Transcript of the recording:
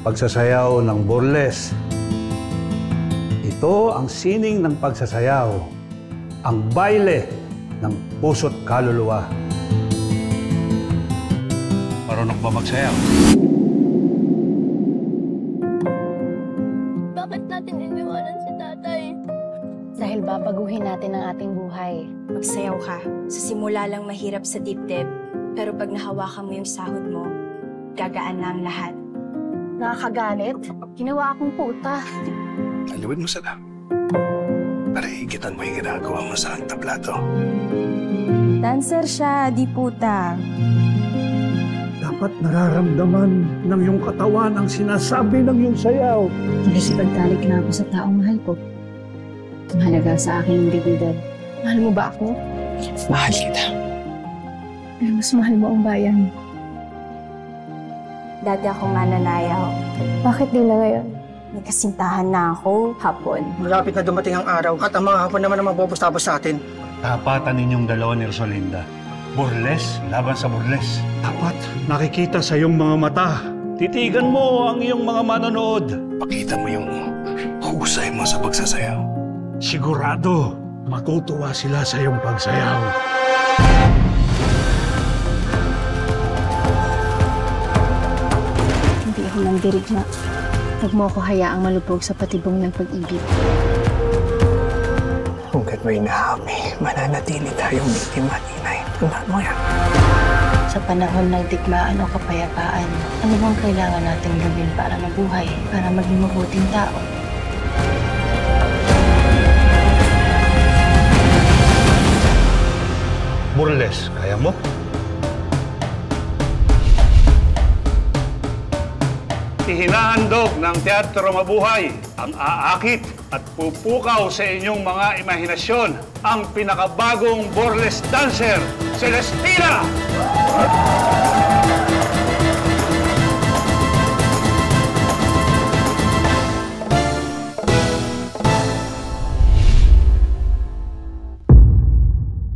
pagsasayaw ng burles. Ito ang sining ng pagsasayaw, ang baile ng puso't kaluluwa. Marunong ba magsayaw? Bakit natin iniwanan si tatay? Dahil babaguhin natin ang ating buhay. Magsayaw ka. Sa simula lang mahirap sa dibdib, pero pag nahawakan mo yung sahod mo, gagaan na ang lahat. Nakakagalit? Ginawa akong puta. Aliwin mo sila. Para higitan mo yung ginagawa mo sa entablado. Dancer siya, di puta. Dapat nararamdaman ng iyong katawan ang sinasabi ng iyong sayaw. Nakisipagtalik na ako sa taong mahal ko. Mahalaga sa akin ang dignidad. Mahal mo ba ako? Mahal kita. Pero mas mahal mo ang bayan. Dati akong mananayaw. Bakit di na ngayon? May kasintahan na ako, hapon. Malapit na dumating ang araw at ang mga hapon naman ang mabubos-tapos sa atin. Tapatan ninyong dalawa ni Rosalinda. Burles laban sa burles. Dapat nakikita sa iyong mga mata. Titigan mo ang iyong mga manonood. Pakita mo yung husay mo sa pagsasayaw. Sigurado, matutuwa sila sa iyong pagsayaw. Hindi ako nangdirigma. Huwag mo ako hayaang malubog sa patibong ng pag-ibig. Hanggat may nahami, mananatili tayong biktima, inay. Tandaan mo yan. Sa panahon ng digmaan o kapayapaan, ano bang kailangan natin gawin para mabuhay, para maging mabuting tao? Burles, kaya mo? Ihinahandog ng Teatro Mabuhay ang aakit at pupukaw sa inyong mga imahinasyon ang pinakabagong burles dancer, Celestina!